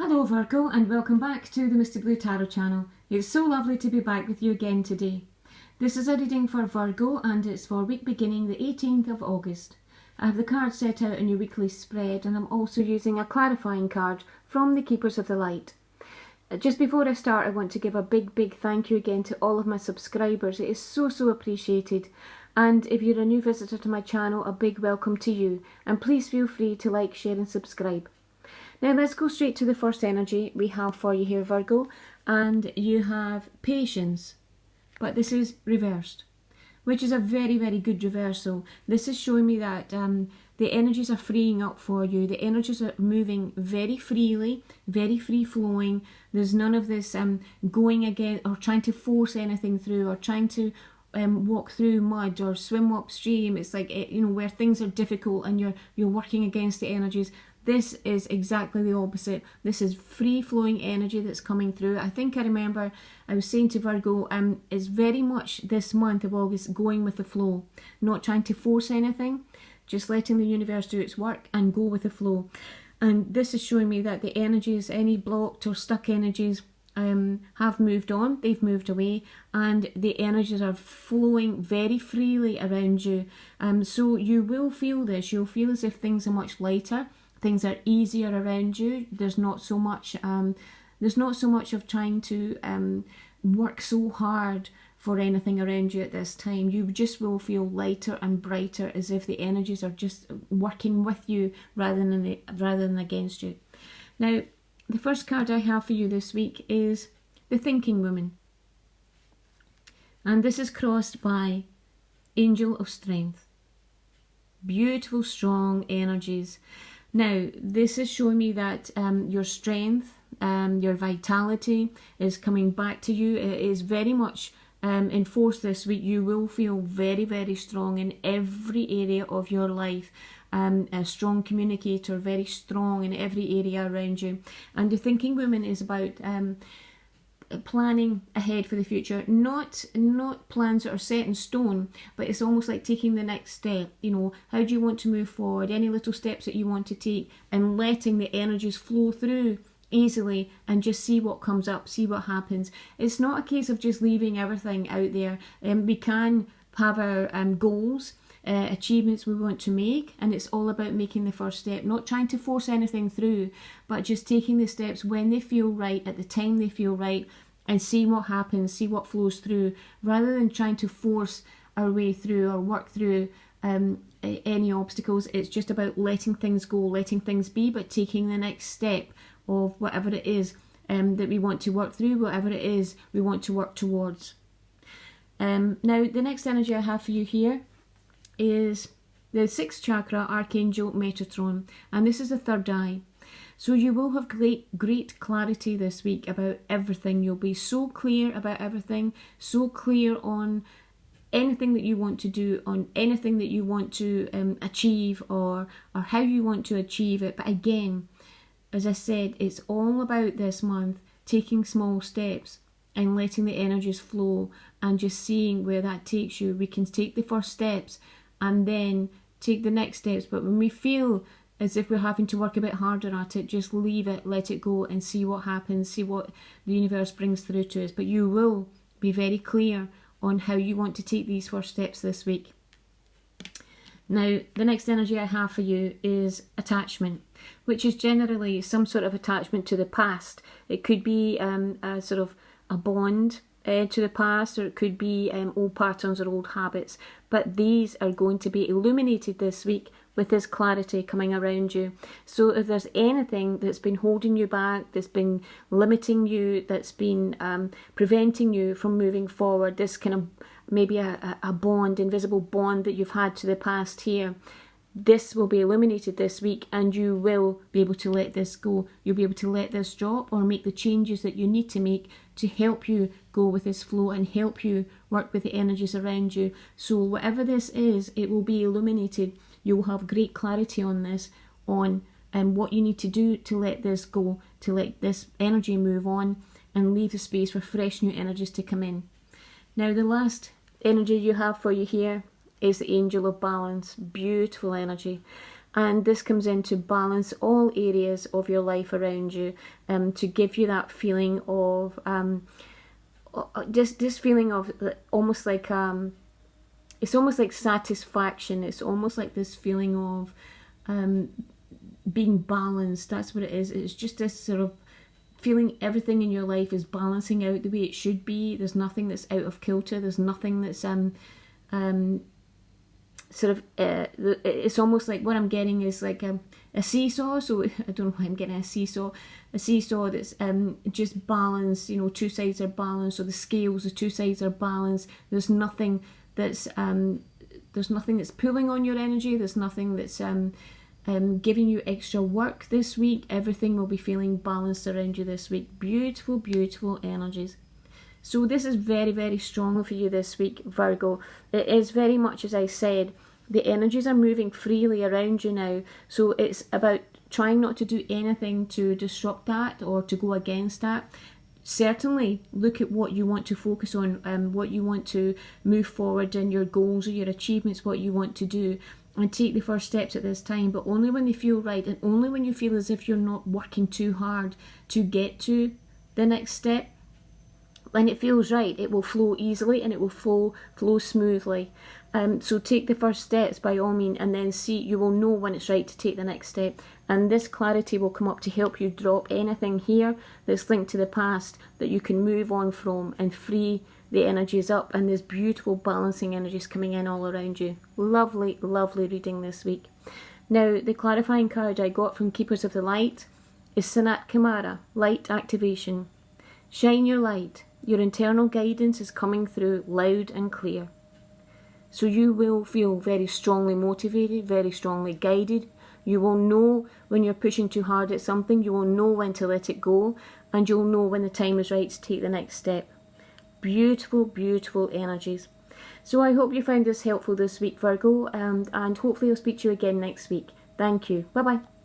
Hello Virgo, and welcome back to the Misty Blue Tarot channel. It's so lovely to be back with you again today. This is a reading for Virgo and it's for week beginning the 18th of August. I have the cards set out in your weekly spread and I'm also using a clarifying card from the Keepers of the Light. Just before I start, I want to give a big thank you again to all of my subscribers. It is so appreciated. And if you're a new visitor to my channel, a big welcome to you. And please feel free to like, share and subscribe. Now let's go straight to the first energy we have for you here, Virgo. And you have patience, but this is reversed, which is a very good reversal. This is showing me that the energies are freeing up for you. The energies are moving very freely, very free flowing. There's none of this going again or trying to force anything through or trying to walk through mud or swim upstream. It's like, you know, where things are difficult and you're working against the energies. This is exactly the opposite. This is free-flowing energy that's coming through. I think I remember I was saying to Virgo, is very much this month of August going with the flow, not trying to force anything, just letting the universe do its work and go with the flow. And this is showing me that the energies, any blocked or stuck energies, have moved on, they've moved away, and the energies are flowing very freely around you. So you will feel this, you'll feel as if things are much lighter. Things are easier around you. There's not so much of trying to work so hard for anything around you at this time. You just will feel lighter and brighter, as if the energies are just working with you rather than against you. Now, the first card I have for you this week is the Thinking Woman, and this is crossed by Angel of Strength. Beautiful, strong energies. Now, this is showing me that your strength, your vitality is coming back to you. It is very much in force this week. You will feel very strong in every area of your life. A strong communicator, very strong in every area around you. And the Thinking Woman is about planning ahead for the future, not plans that are set in stone, but it's almost like taking the next step. You know, how do you want to move forward, any little steps that you want to take, and letting the energies flow through easily and just see what comes up, see what happens. It's not a case of just leaving everything out there. We can have our goals, achievements we want to make, and it's all about making the first step, not trying to force anything through, but just taking the steps when they feel right, at the time they feel right, and see what happens, see what flows through, rather than trying to force our way through or work through any obstacles. It's just about letting things go, letting things be, but taking the next step of whatever it is that we want to work through, whatever it is we want to work towards. Now, the next energy I have for you here is the 6th chakra, Archangel Metatron, and this is the third eye. So you will have great clarity this week about everything. You'll be so clear about everything, so clear on anything that you want to do, on anything that you want to achieve, or how you want to achieve it. But again, as I said, it's all about this month taking small steps and letting the energies flow and just seeing where that takes you. We can take the first steps and then take the next steps, but when we feel as if we're having to work a bit harder at it, just leave it, let it go, and see what happens, see what the universe brings through to us. But you will be very clear on how you want to take these first steps this week. Now, the next energy I have for you is attachment, which is generally some sort of attachment to the past. It could be a sort of a bond to the past, or it could be old patterns or old habits, but these are going to be illuminated this week with this clarity coming around you. So if there's anything that's been holding you back, that's been limiting you, that's been preventing you from moving forward, this kind of maybe a bond, invisible bond that you've had to the past here, this will be illuminated this week, and you will be able to let this go. You'll be able to let this drop or make the changes that you need to make to help you go with this flow and help you work with the energies around you. So whatever this is, it will be illuminated. You will have great clarity on this, on what you need to do to let this go, to let this energy move on and leave the space for fresh new energies to come in. Now, the last energy you have for you here is the Angel of Balance. Beautiful energy. And this comes in to balance all areas of your life around you, to give you that feeling of this feeling of almost like it's almost like satisfaction. It's almost like this feeling of being balanced. That's what it is. It's just this sort of feeling everything in your life is balancing out the way it should be. There's nothing that's out of kilter. There's nothing that's sort of it's almost like what I'm getting is like a seesaw. So I don't know why I'm getting a seesaw that's just balanced. You know, two sides are balanced, or the scales, the two sides are balanced. There's nothing that's pulling on your energy. There's nothing that's giving you extra work this week. Everything will be feeling balanced around you this week. Beautiful, beautiful energies. So this is very, very strong for you this week, Virgo. It is very much, as I said, the energies are moving freely around you now. So it's about trying not to do anything to disrupt that or to go against that. Certainly look at what you want to focus on, what you want to move forward in, your goals or your achievements, what you want to do, and take the first steps at this time, but only when they feel right, and only when you feel as if you're not working too hard to get to the next step. When it feels right, it will flow easily and it will flow smoothly. So take the first steps by all means, and then see, you will know when it's right to take the next step. And this clarity will come up to help you drop anything here that's linked to the past that you can move on from and free the energies up. And there's beautiful balancing energies coming in all around you. Lovely, lovely reading this week. Now, the clarifying card I got from Keepers of the Light is Sanat Kumara, Light Activation. Shine your light. Your internal guidance is coming through loud and clear. So you will feel very strongly motivated, very strongly guided. You will know when you're pushing too hard at something. You will know when to let it go. And you'll know when the time is right to take the next step. Beautiful, beautiful energies. So I hope you found this helpful this week, Virgo. And hopefully I'll speak to you again next week. Thank you. Bye-bye.